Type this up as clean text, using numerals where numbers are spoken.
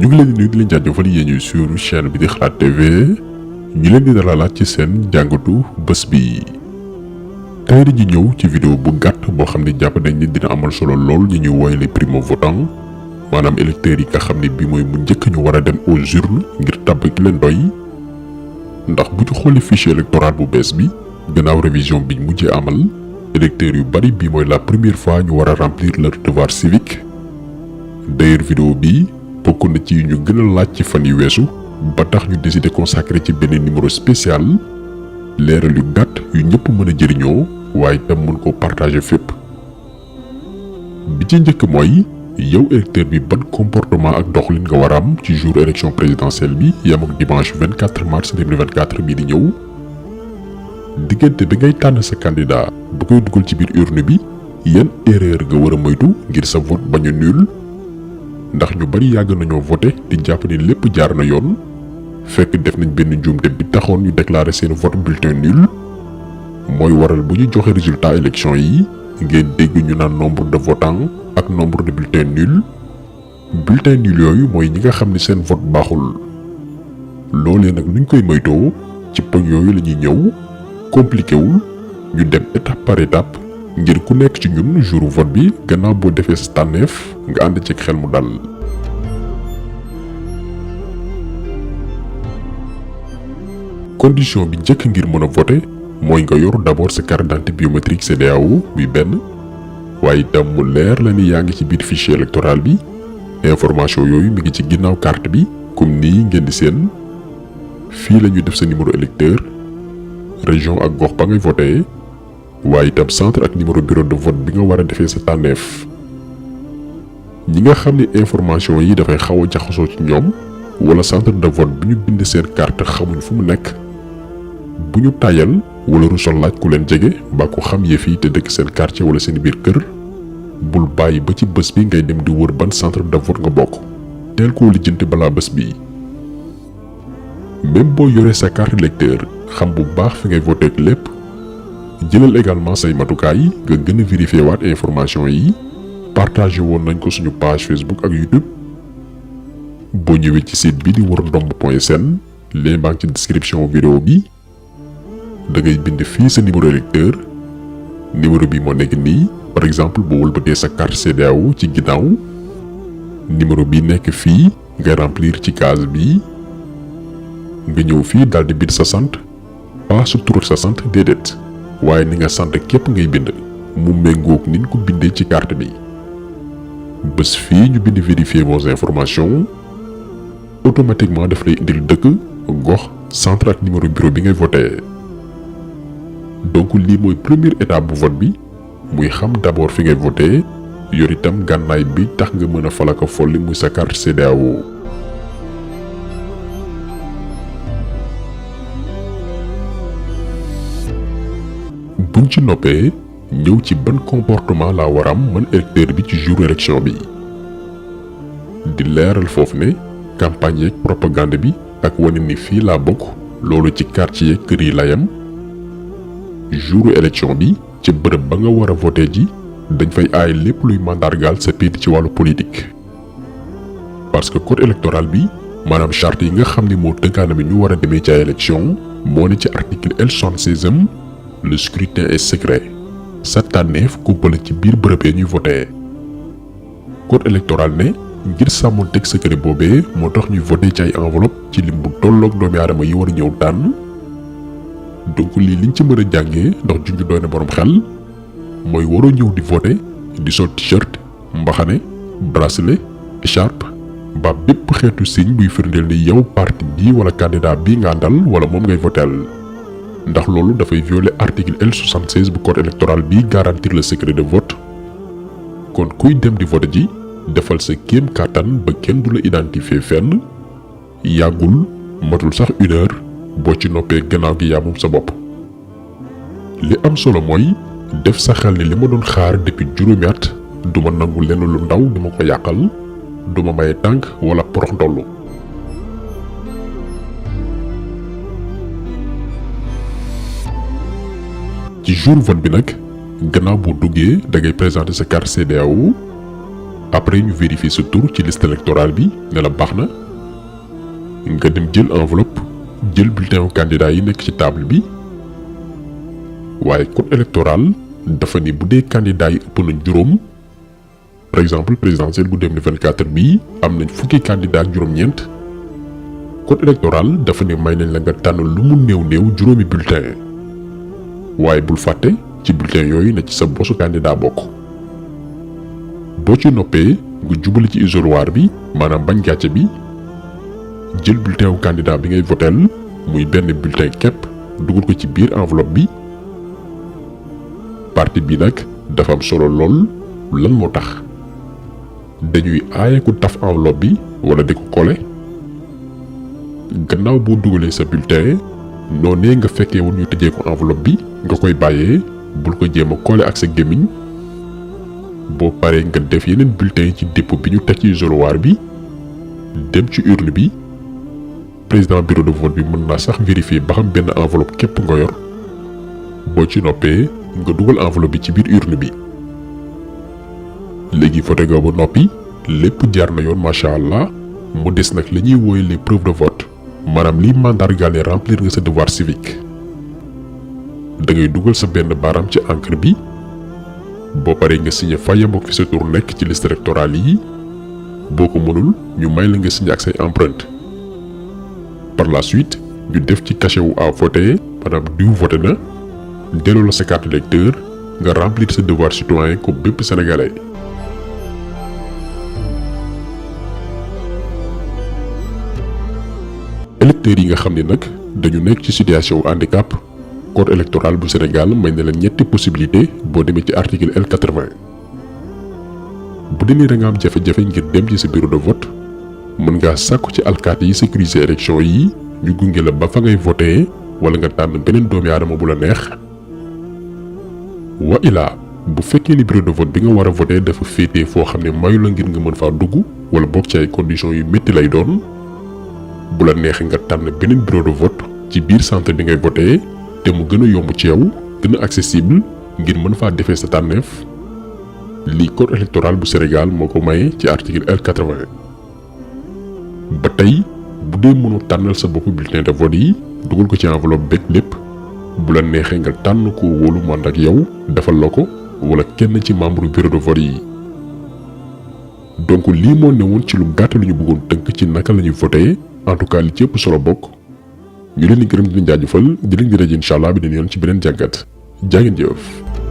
ñu ngi leen di nuyu di leen jaajëfal yéen ñuy suivre chaîne bi di Xalaat TV ñu leen di dalalaat ci seen jàngatu bés bi. tey dañuy ñëw ci vidéo bu gàtt boo xam ne jàpp nañ ni dina amal solo lool ñi ñuy woowee les primo votants maanaam électeurs yi nga xam ne bii mooy mu njëkk ñu war a dem aux urnes ngir tàbb ki leen doy. ndax bu ñu xoolee fichier électoral bu bees bi gannaaw révision biñ mujjee amal électeurs yu bari bii mooy la première fois ñu war a remplir leur devoir civique. d'ailleurs vidéo bi bokk na ci yu ñu gën a laaj ci fan yu weesu ba tax ñu décidé consacré ci benn numéro spécial leeral yu gàtt yu ñëpp mën a jëriñoo waaye tam mën koo partager fépp. bi ci njëkk mooy yow électeur bi ban comportement ak doxalin nga war a am ci jour élection présidentielle bi yam ak dimanche 24 mars 2024 bii di ñëw. diggante bi ngay tànn sa candidat bu koy dugal ci biir urne bi yan erreur nga war a moytu ngir sa vote bañ a nul. ndax ñu bari yàgg nañoo voté di jàpp ni lépp jaar na yoon fekk def nañ benn njuumte bi taxoon ñu déclaré seen vote bulletin nul. mooy waral bu ñu joxe résultat élection yi ngeen dégg ñu naan nombre de votants ak nombre de bulletins nuls. bulletin nul yooyu mooy ñi nga xam ni seen vote baaxul. loolee nag nuñ koy moytoo ci poñ yooyu la ñuy ñëw compliqué wul ñu dem étape par étape ngir ku nekk ci ñun jour vote bi gannaaw boo defee sa tànneef nga ànd ci xel mu dal. condition bi njëkk ngir mën a voter mooy nga yor d'abord sa carte d'identité biométrique CEDEAO bi benn waaye itam mu leer la ni yaa ngi ci biir fichier électoral bi. information yooyu mi ngi ci ginnaaw carte bi comme nii ngeen di seen. fii la ñuy def sa numéro électeur région ak gox ba ngay voter waaye itam centre ak numéro bureau de vote bi nga war a defee sa tànneef. ñi nga xam ne information yi dafay xaw a jaxasoo ci ñoom wala centre de vote bi ñu bind seen carte xamuñ fu mu nekk bu ñu tàyyal wala rusol laaj ku leen jege mbaa ko xam yëf yi te dëkk seen quartier wala seen biir kër bul bàyyi ba ci bés bi ngay dem di wër ban centre de vote nga bokk teel koo lijjanti balaa bés bi. même boo yoree sa carte électeur xam bu baax fi ngay voté ak lépp jëlal également say matukaay nga gën a vérifier waat information yi. partagé woon nañ ko suñu page Facebook ak YouTube. boo ñëwee ci site bi di wërndomb.sn lien baa ngi ci description vidéo bi da ngay bind fii sa numéro électeur numéro bi moo nekk nii par exemple boo wëlbatee sa carte CEDEAO ci ginnaaw numéro bi nekk fii nga remplir ci case bi nga ñëw fii daal di bind sa sant pas su tur sa sant déedéet waaye ni nga sant képp ngay bind mu méngoog niñ ko bindee ci carte bi. bés fii ñu bind vérifier vos informations automatiquement daf lay indil dëkk gox centre ak numéro bureau bi ngay voté. donc lii mooy première étape bu vote bi muy xam d'abord fi ngay voté yor itam gànnaay bi tax nga mën a falaka folli muy sa carte CEDEAO. buñ ci noppee ñëw ci ban comportement laa war am man électeur bi ci jour élection bi di leeral foofu ne campagne yeeg propagande bi ak wane ni fii laa bokk loolu ci quartier yeeg kër yi la yam. jour élection bi ci bërëb ba nga war a voté ji dañ fay aay lépp luy mandargaal sa pied ci wàllu politique. parce que code électoral bi maanaam charte yi nga xam ni moo tënkaana bi ñu war a demee ci ay élection moo ne ci article L76 le scrutin est secret. sa tànneef kumpala ci biir bërëb yi ñuy voté. code électoral ne ngir sàmmonteeg secret boobee moo tax ñuy voté ci ay enveloppe ci lim bu tolloog doomi aadama yi war a ñëw tànn. donc lii liñ ci mën a jàngee ndax junj doy na borom xel mooy waroo ñëw di voté di sol t-shirt mbaxane bracelet écharpe ba bépp xeetu signe buy firndeel ni yow parti bii wala candidat bii nga àndal wala moom ngay votel. ndax loolu dafay violer article L76 bu code électoral bi garantir le secret de vote. kon kuy dem di vote ji defal sa kéem kàttan ba kenn du la identifier fenn yàggul matul sax 1 heure boo ci noppee gannaaw gi yaa moom sa bopp. li am solo mooy def sa xel ni li ma doon xaar depuis juróomi at du ma nangu lenn lu ndaw du ma ko yàqal du ma maye tànk wala porox ndollu. ci jour vote bi nag gannaaw boo duggee da ngay présenter sa carte CEDEAO après ñu vérifier sa tour ci liste électorale bi ne la baxna nga dem jël enveloppe jël bulletin candidat yi nekk ci table bi waaye code électoral dafa ni bu dee candidat yi ëpp nañ juróom par exemple présidentielle bu 2024 bi am nañ fukki candidat ak juróom-ñeent code électoral dafa ne may nañ la nga tànn lu mu néew juróomi bulletin waaye bul fàtte ci bulletin yooyu na ci sa bosu candidat bokk boo ci noppee nga jubali ci isoloir bi maanaam bañ gàcce bi jël bulletin wu candidat bi ngay votel muy benn bulletin képp dugal ko ci biir enveloppe bi parti bi nag dafa am solo lool lan moo tax dañuy aaye ku taf enveloppe bi wala di ko coller gannaaw boo dugalee sa bulletin noonee nga fekkee woon ñu tëjee ko enveloppe bi nga koy bàyyee bul ko jéem a coller ak sa gémmiñ boo paree nga def yeneen bulletin yi ci dépôt bi ñu teg ci isoloir bi dem ci urne bi président bureau de vote bi mën naa sax vérifier ba xam benn enveloppe képp nga yor boo ci noppee nga dugal enveloppe bi ci biir urne bi léegi voté nga ba noppi lépp jaar na yoon macha allah mu des nag la ñuy wooye les preuves de vote maanaam liy mandargaale remplir nga sa devoir civique da ngay dugal sa benn baaraam ci encre bi boo paree nga signé fa yem ak fi sa tur nekk ci liste électorale yi boo ko mënul ñu may la nga signé ak say empreinte par la suite ñu def ci cachet wu à voter maanaam diw voté na delloo la sa carte électeur nga remplir sa devoir citoyen comme bépp sénégalais. électeurs yi nga xam ne nag dañu nekk ci situation wu handicap code électoral bu Sénégal may na leen ñetti possibilité boo demee ci article L80 bu dee da nga am jafe-jafe ngir dem ci sa bureau de vote mën ngaa sàkku ci alkaati yi sécuriser élection yi ñu gunge la ba fa ngay voté wala nga tànn beneen doomi aadama bu la neex wa ilaa bu fekkee ni bureau de vote bi nga war a voté dafa féetee foo xam ne mayu la ngir nga mën faa dugg wala bokk ci ay conditions yu métti lay doon bu la neexee nga tànn beneen bureau de vote ci biir centre bi ngay voté te mu gën a yomb ci yow gën a accessible ngir mën faa defee sa tànneef lii code électoral bu Sénégal moo ko maye ci article L80 ba tey bu dee mënoo tànnal sa bopp bulletin de vote yi dugal ko ci enveloppe beeg lépp bu la neexee nga tànn ko wóolu mu ànd ak yow defal la ko wala kenn ci membre bureau de vote yi donc lii moo newoon ci lu gàtt lu ñu bëggoon tënk ci naka la ñuy voté en tout cas li ci ëpp solo bokk ñu leen di gërëm di leen jaajëfal di leen di rajo incha allah bi dañu yoon ci beneen jàngat jaa ngeen jëf.